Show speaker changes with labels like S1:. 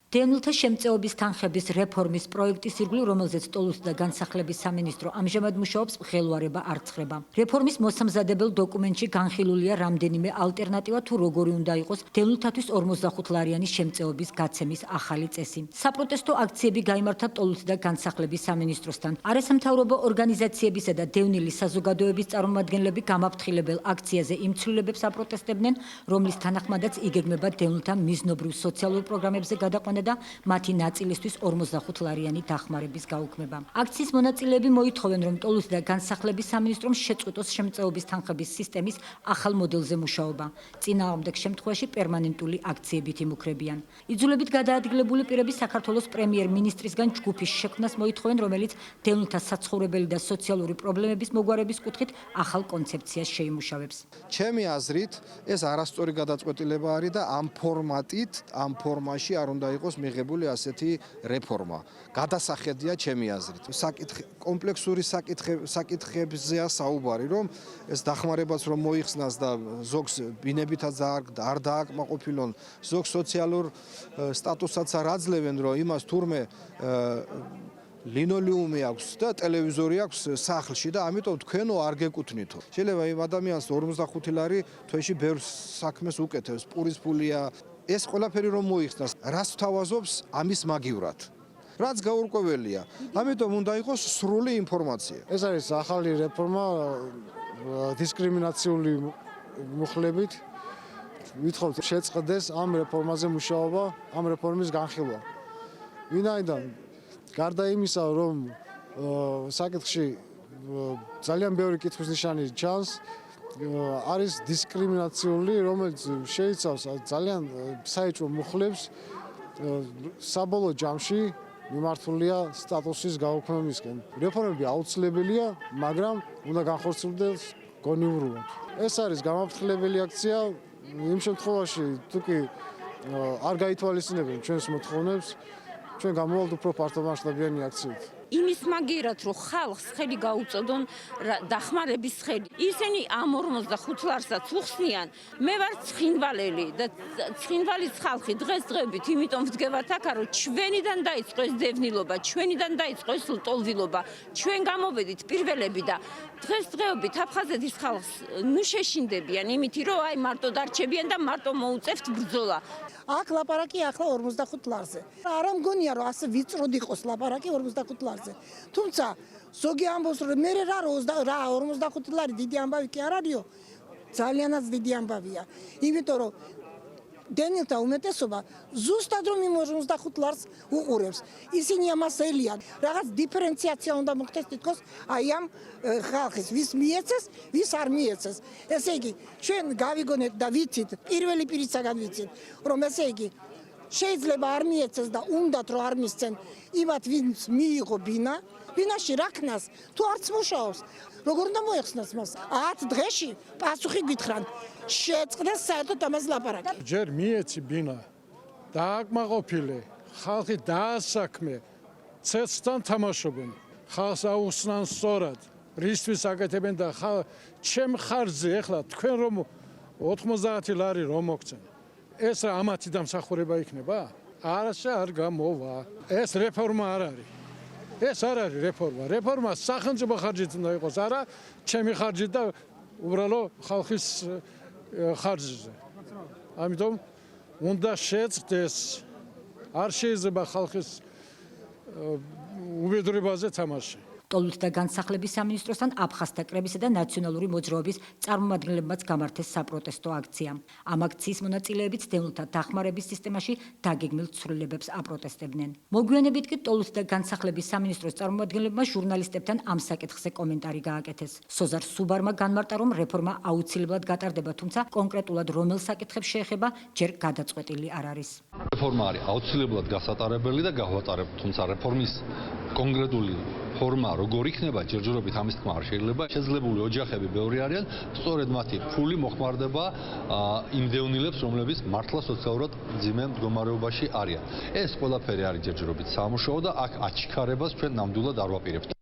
S1: დევნილთა შემწეობის თანხების რეფორმის პროექტის ირგვლივ, რომელზეც ტოლოსა და განსახლების სამინისტრო ამჟამად მუშაობს, ხელვარება არ ცხრება. რეფორმის მოსამზადებელ დოკუმენტში განხილულია რამდენიმე ალტერნატივა თუ როგორი უნდა იყოს დევნილთათვის 45 ლარიანი შემწეობის გაცემის ახალი წესი. საპროტესტო აქციები გაიმართა ტოლოსა და განსახლების სამინისტროსთან. არასამთავრობო ორგანიზაციებისა და დევნილი საზოგადოების წარმომადგენლები გამაფრთხილებელ აქციაზე იმ ცვლილებებს აპროტესტებდნენ, რომლის თანახმადაც იგეგმება დევნილთა მიზნობრივ სოციალურ პროგრამებზე გადაყვანა და მათი ნაწილისთვის 45 ლარიანი დახმარების გაუქმება. აქციის მონაწილეები მოითხოვენ, რომ ტოლოსა და განსახლების სამინისტრომ შეწყვიტოს შემწეობის თანხების სისტემის ახალ მოდელზე მუშაობა. წინააღმდეგ შემთხვევაში პერმანენტული აქციებით იმუქრებიან. იძულებით გადაადგილებული პირები საქართველოს პრემიერ-მინისტრისგან ჯგუფის შექმნას მოითხოვენ, რომელიც დევნილთა საცხოვრებელი და სოციალური პრობლემების მოგვარების კუთხით ახალ კონცეფციას შეიმუშავებს.
S2: ჩემი აზრით, ეს არასწორი გადაწყვეტილება არის და ამ ფორმატით, ამ ფორმაში არ უნდა იყოს მიღებული ასეთი რეფორმა. გადასახედია ჩემი აზრით. კომპლექსური საკითხებზეა საუბარი, რომ ეს დახმარებაც რომ მოიხსნას და ზოგს ბინებითაც არ დააკმაყოფილონ, ზოგს სოციალურ სტატუსსაც არ აძლევენ, რომ იმას თურმე ლინოლეუმი აქვს და ტელევიზორი აქვს სახლში და ამიტომ თქვენო არ გეკუთვნითო. შეიძლება იმ ადამიანს 45 ლარი თვეში ბევრ საქმეს უკეთებს, პურის ფულია. ეს ყველაფერი რომ მოიხსნას, რას ვთავაზობს ამის მაგივრად. რაც გაურკვეველია. ამიტომ უნდა იყოს სრული ინფორმაცია.
S3: ეს არის ახალი რეფორმა დისკრიმინაციული მუხლებით. ვითხოვთ შეწყდეს ამ რეფორმაზე მუშაობა, ამ რეფორმის განხილვა. ვინაიდან გარდა იმისა, რომ საკითხში ძალიან ბევრი კითხვის ნიშანი ჩანს, არის დისკრიმინაციული, რომელიც შეიცავს ძალიან საეჭვო მუხლებს საბოლოო ჯამში მიმართულია სტატუსის გაუქმებისკენ. რეფორმები აუცილებელია, მაგრამ უნდა განხორციელდეს გონივრულად. ეს არის გამაფრთხილებელი აქცია იმ შემთხვევაში, თუ კი არ გაითვალისწინებენ ჩვენს მოთხოვნებს, ჩვენ გამოვალთ უფრო ფართომასშტაბიანი აქციით.
S4: იმის მაგერად, რომ ხალხს ხელი გაუწოდონ დახმარების ხელი. ისინი ამ 45 ლარსაც უხსნიან, მე ვარ ცხინვალელი და ცხინვალის ხალხი დღესდღეობით იმიტომ ვდგევათ აქ, რომ ჩვენიდან დაიწყო ეს დევნილობა, ჩვენიდან დაიწყო ეს ლტოლვილობა, ჩვენ გამოვედით პირველები და დღესდღეობით აფხაზეთის ხალხს ნუ შეშინდებიან იმითი, რომ აი მარტო დარჩებიან და მარტო მოუწევთ ბრძოლა.
S5: აქ ლაპარაკი ახლა 45 ლარზე. არა მგონია რომ ასე ვიწროდ იყოს ლაპარაკი 45 ლარზე. თუმცა ზოგი ამბობს რომ მე რა 45 ლარი დიდი ამბავი კი არ არისო. ძალიანაც დიდი ამბავია. იმიტომ რომ დევნილთა უმეტესობა ზუსტად რომ იმ 45 ლარს უყურებს. ისინი ამას ელიან. რაღაც დიფერენციაცია უნდა მოხდეს თითქოს აი ამ ხალხის, ვის მიეცეს, ვის არ მიეცეს. ესე იგი, ჩვენ გავიგონეთ და ვიცით, პირველი პირისაგან ვიცით, რომ ესე იგი შეიძლება არ მიეცეს და უნდათ რომ არ მისცენ იმათ ვინც მიიღო ბინა, ბინაში რაქნას თუ არც მუშაობს. როგორ უნდა მოეხსნას მას? 10 დღეში პასუხი გითხრან. შეწყდეს საერთოდ ამას ლაპარაკი.
S3: ჯერ მიეცი ბინა, დააკმაყოფილე, ხალხი დაასაქმე, ცეცხლთან თამაშობენ. ხალხს აუხსნან სწორად, რისთვის აკეთებენ და ჩემ ხარჯზე ეხლა თქვენ რომ 90 ლარი რომ მოგცენ. ეს რა ამათი დამსახურება იქნება? არასე არ გამოვა. ეს რეფორმა არ არის. ეს არ არის რეფორმა. რეფორმა სახელმწიფო ხარჯით უნდა იყოს, არა ჩემი ხარჯით და უბრალო ხალხის ხარჯზე. ამიტომ უნდა შეწყდეს. არ შეიძლება ხალხის უბედურებაზე თამაში.
S1: ტოლოსა და განსახლების სამინისტროსთან აფხაზთა კრებისა და ნაციონალური მოძრაობის წარმომადგენლებმაც გამართეს საპროტესტო აქცია. ამ აქციის მონაწილეებიც დევნილთა დახმარების სისტემაში დაგეგმილ ცვლილებებს აპროტესტებდნენ. მოგვიანებით კი ტოლოსა და განსახლების სამინისტროს წარმომადგენლებმა ჟურნალისტებთან ამ საკითხზე კომენტარი გააკეთეს. სოზარ სუბარმა განმარტა, რომ რეფორმა აუცილებლად გატარდება, თუმცა კონკრეტულად რომელ საკითხებს შეეხება, ჯერ გადაწყვეტილი არ არის.
S6: რეფორმა არის აუცილებლად გასატარებელი და გაღვატარებ, თუმცა რეფორმის კონკრეტული ფორმა როგორ იქნება, ჯერჯერობით ამის თქმა არ შეიძლება. შეძლებული ოჯახები ბევრი არიან, სწორედ მათი ფული მოხმარდება იმ დევნილებს, რომლებიც მართლა სოციალურად მძიმე მდგომარეობაში არიან. ეს ყველაფერი არის ჯერჯერობით სამუშაო და აქ აჩქარებას ჩვენ ნამდვილად არ ვაპირებთ.